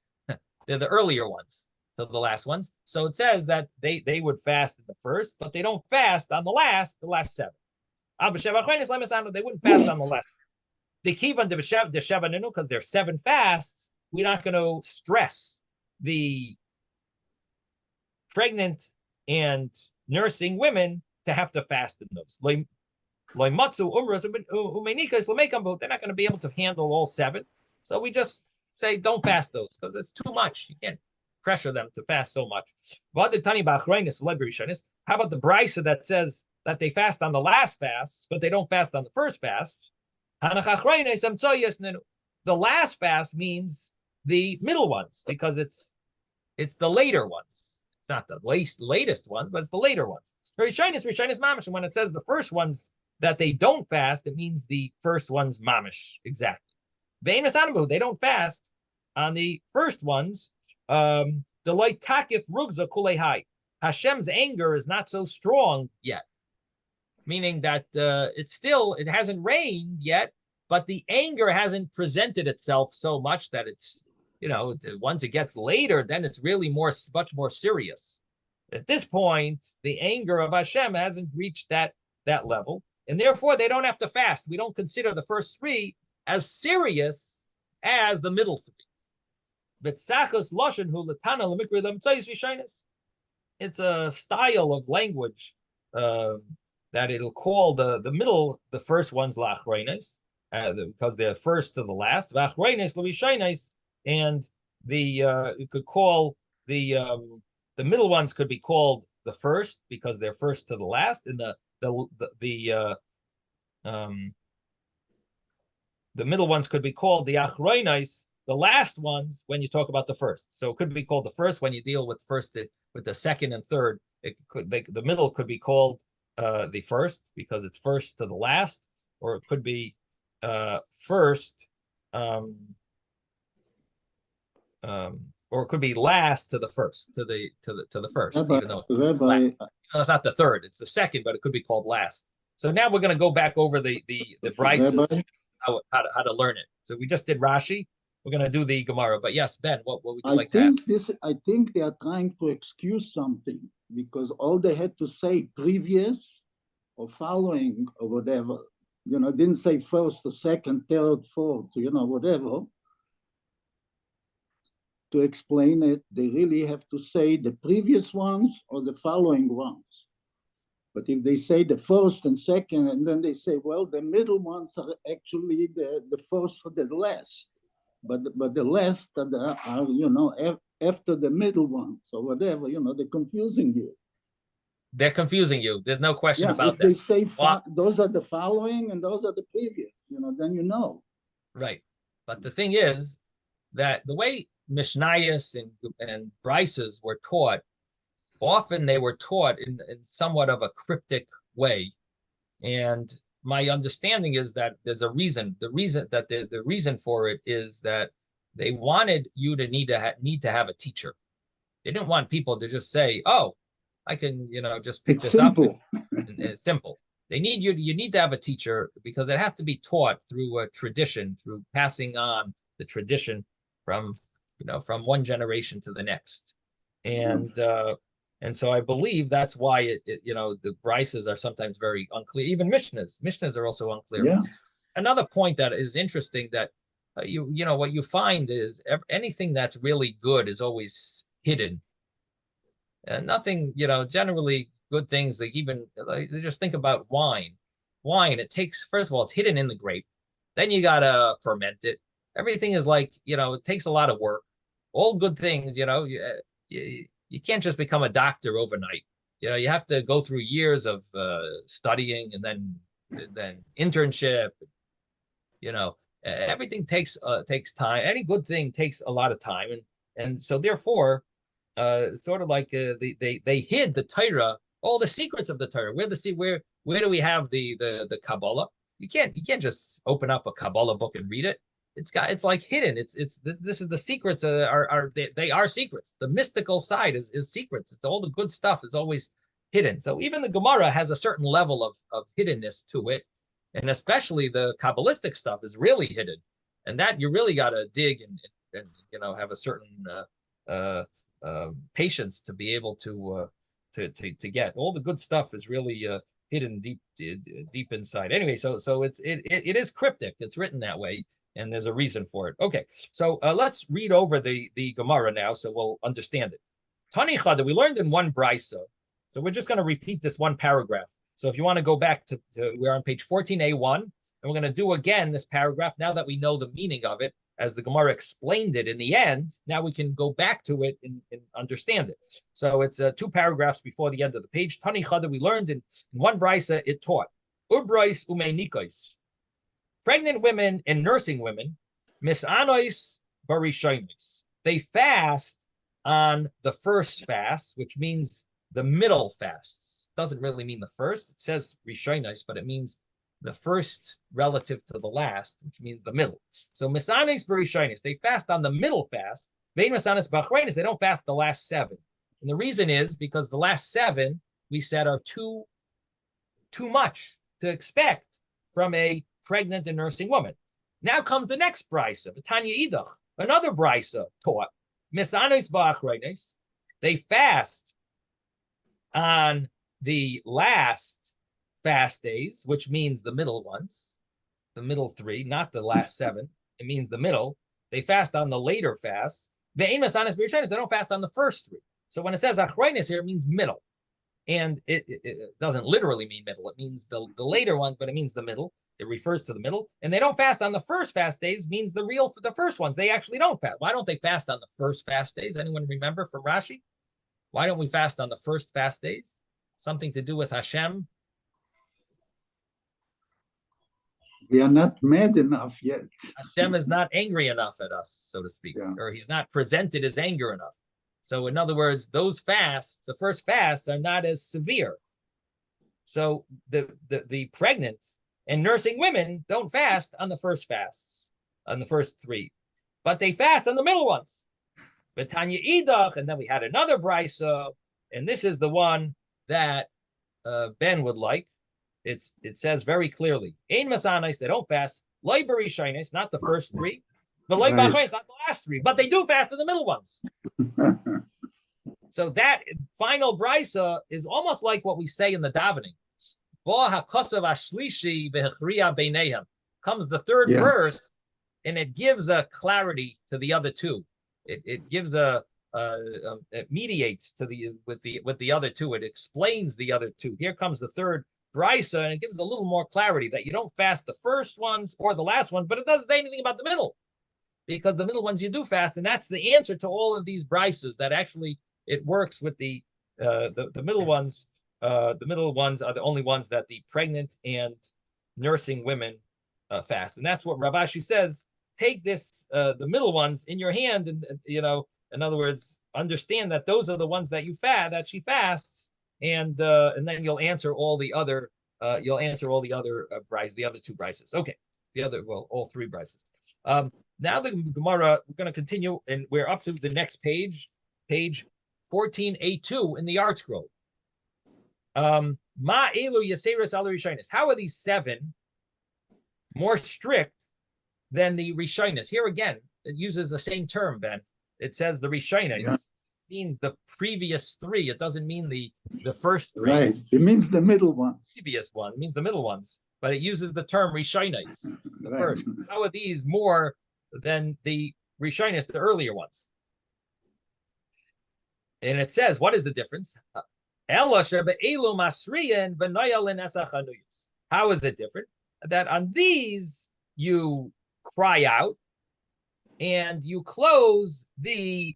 earlier ones to the last ones. So it says that they would fast in the first, but they don't fast on the last seven. They wouldn't fast on the last. They keep on the Shevaninu because they're seven fasts. We're not going to stress the pregnant and nursing women to have to fast in those. They're not going to be able to handle all seven. So we just say don't fast those because it's too much. You can't pressure them to fast so much. How about the brisa that says that they fast on the last fast, but they don't fast on the first fast? The last fast means the middle ones because it's the later ones. It's not the latest ones, but it's the later ones. Rishonis mamish. And when it says the first ones that they don't fast, it means the first ones mamish exactly. They don't fast on the first ones. Hashem's anger is not so strong yet, meaning that it hasn't rained yet, but the anger hasn't presented itself so much that it's, once it gets later, then it's really much more serious. At this point, the anger of Hashem hasn't reached that level, and therefore they don't have to fast. We don't consider the first three as serious as the middle three. It's a style of language that it'll call the middle, the first ones lachreinis, because they're first to the last. And you could call the middle ones could be called the first because they're first to the last, and the middle ones could be called the achroinis, the last ones when you talk about the first. So it could be called the first when you deal with with the second and third. The middle could be called the first because it's first to the last, or it could be first, or it could be last to the first, to the first. Even though it's not the third, it's the second, but it could be called last. So now we're going to go back over the brises, how to learn it. So we just did Rashi. We're going to do the Gemara. But yes, Ben, what would you like to add?
I think they are trying to excuse something because all they had to say previous or following or whatever, didn't say first or second, third, fourth, whatever. To explain it, they really have to say the previous ones or the following ones. But if they say the first and second, and then they say, well, the middle ones are actually the first for the last. But the last are after the middle ones or whatever, they're confusing you.
They're confusing you. There's no question
Yeah,
about
if
that.
they say
Well,
those are the following and those are the previous, then you know.
right. But the thing is that the way Mishnayos and Brises were taught, often they were taught in somewhat of a cryptic way. And my understanding is that there's a reason. The reason for it is that they wanted you to need to have a teacher. They didn't want people to just say, "Oh, I can, just pick
It's
this
simple.
up." And it's simple. You need to have a teacher because it has to be taught through a tradition, through passing on the tradition from, from one generation to the next. And so I believe that's why the Brises are sometimes very unclear. Even Mishnahs are also unclear.
Yeah.
Another point that is interesting that what you find is anything that's really good is always hidden. And nothing, generally good things, just think about wine. Wine, it takes, first of all, it's hidden in the grape. Then you gotta ferment it. Everything is it takes a lot of work. All good things, you can't just become a doctor overnight. You have to go through years of studying and then internship. Everything takes time. Any good thing takes a lot of time, and so therefore, sort of like they hid the Torah, all the secrets of the Torah. Where do we have the Kabbalah? You can't just open up a Kabbalah book and read it. It's like hidden. This is the secrets they are secrets. The mystical side is secrets. It's all the good stuff is always hidden. So even the Gemara has a certain level of hiddenness to it, and especially the Kabbalistic stuff is really hidden, and that you really got to dig and have a certain patience to be able to get. All the good stuff is really hidden deep inside. Anyway, so it is cryptic. It's written that way, and there's a reason for it. Okay, so let's read over the Gemara now, so we'll understand it. Tani Chada, we learned in one brisa, so we're just going to repeat this one paragraph. So if you want to go back to we're on page 14a1, and we're going to do again this paragraph now that we know the meaning of it, as the Gemara explained it in the end. Now we can go back to it and understand it. So it's 2 paragraphs before the end of the page. Tani Chada, we learned in one brisa, it taught, Ubrais umenikos, pregnant women and nursing women, misanois barishonis, they fast on the first fast, which means the middle fasts. Doesn't really mean the first. It says rishonis, but it means the first relative to the last, which means the middle. So misanis barishonis, they fast on the middle fast. Vein misanis bachreinis, they don't fast the last 7. And the reason is because the last 7 we said are too much to expect from a pregnant and nursing woman. Now comes the next brisa, the Tanya Idach, another brisa taught misanis bachreinis, they fast on the last fast days, which means the middle ones, the middle 3, not the last 7. It means the middle. They fast on the later fasts. They don't fast on the first 3. So when it says achreinis here, it means middle. And it doesn't literally mean middle. It means the later ones, but it means the middle. It refers to the middle. And they don't fast on the first fast days means the first ones. They actually don't fast. Why don't they fast on the first fast days? Anyone remember from Rashi? Why don't we fast on the first fast days? Something to do with Hashem?
We are not mad enough yet.
Hashem is not angry enough at us, so to speak, or he's not presented as anger enough. So in other words, those fasts, the first fasts, are not as severe. So the pregnant and nursing women don't fast on the first fasts, on the first 3, but they fast on the middle ones. But Tanya Idach, and then we had another brisa, and this is the one that Ben would like. It says very clearly, Ein Masanis, they don't fast, Loi Barishonis, not the first 3, but Loi Bachonis, not the last 3, but they do fast in the middle ones. So that final brisa is almost like what we say in the davening. Comes the third verse, and it gives a clarity to the other 2. It gives it mediates with the other 2. It explains the other 2. Here comes the third brisa, and it gives a little more clarity that you don't fast the first ones or the last one, but it doesn't say anything about the middle, because the middle ones you do fast, and that's the answer to all of these brisas. That actually it works with the middle ones the middle ones are the only ones that the pregnant and nursing women fast. And that's what Rav Ashi says. Take this, the middle ones in your hand, and in other words, understand that those are the ones that she fasts, and then you'll answer all the other the other two brises. Okay, all three brises. Now the Gemara, we're going to continue, and we're up to the next page 14a2 in the Art Scroll. Ma elu yaseris al rishonis. How are these 7 more strict than the rishonis? Here again, it uses the same term, Ben. It says the rishonis means the previous 3. It doesn't mean the first 3.
Right. It means the middle ones.
Previous one. It means the middle ones. But it uses the term rishonis, the
Right.
first. How are these more than the rishonis, the earlier ones? And it says, what is the difference? How is it different? That on these you cry out and you close the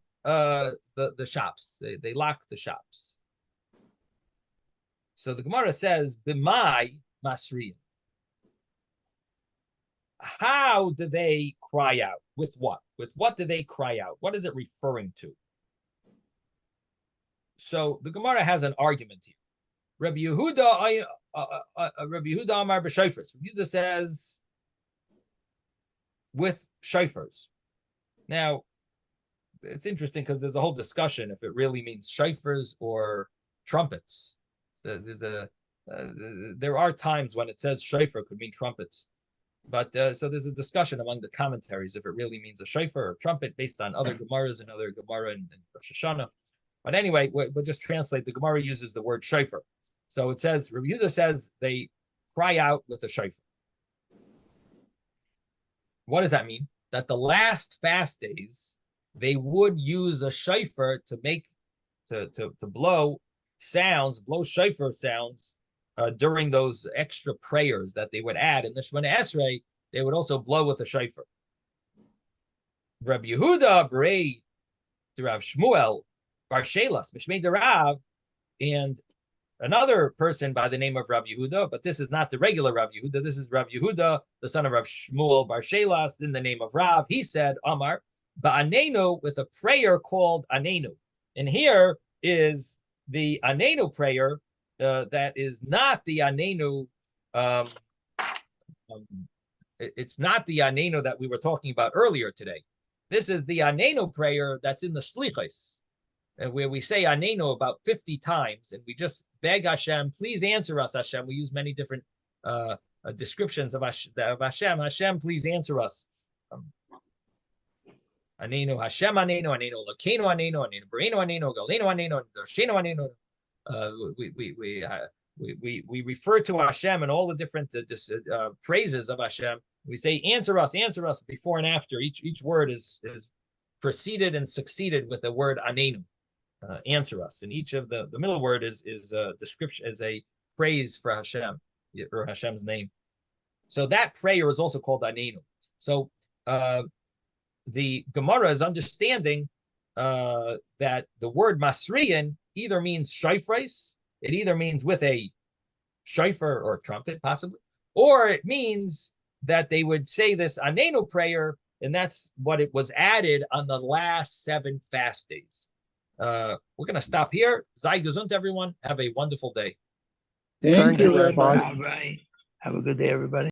shops. They lock the shops. So the Gemara says, "B'mai masriyan." How do they cry out? With what? With what do they cry out? What is it referring to? So the Gemara has an argument here. Rabbi Yehuda Amar b'shofars. Rabbi Yehuda says with shofars. Now, it's interesting because there's a whole discussion if it really means shofars or trumpets. So there are times when it says shofar could mean trumpets, but so there's a discussion among the commentaries if it really means a shofar or trumpet based on other Gemaras and other Gemara and Rosh Hashanah. But anyway, we'll just translate. The Gemara uses the word shofar. So it says, Rabbi Yehuda says they cry out with a shofar. What does that mean? That the last fast days, they would use a shofar to blow shofar sounds during those extra prayers that they would add. In the Shemona Esrei, they would also blow with a shofar. Rabbi Yehuda, Berei, Rav Shmuel, Bar Shelas, Mishmei Derav, and another person by the name of Rav Yehuda, but this is not the regular Rav Yehuda. This is Rav Yehuda, the son of Rav Shmuel Bar Shelas, in the name of Rav. He said, Amar, Ba'anenu, with a prayer called Anenu. And here is the Anenu prayer that is not the Anenu. It's not the Anenu that we were talking about earlier today. This is the Anenu prayer that's in the Slichos, where we say Anenu about 50 times, and we just beg Hashem, please answer us, Hashem. We use many different descriptions of Hashem. Hashem, please answer us. Anenu, Hashem Anenu, Anenu, Lakeinu Anenu, Anenu, Bereinu Anenu, Galenu Anenu, Darshenu Anenu. We refer to Hashem and all the different praises of Hashem. We say, answer us before and after. Each word is preceded and succeeded with the word Anenu. Answer us, and each of the middle word is a description, is a praise for Hashem or Hashem's name. So that prayer is also called Anenu. So the Gemara is understanding that the word Masriyan either means shofars, it either means with a shofar or trumpet, possibly, or it means that they would say this Anenu prayer, and that's what it was added on the last 7 fast days. We're going to stop here. Sei gesund, everyone. Have a wonderful day.
Thank you,
Rabbi.
All right. Have a good day, everybody.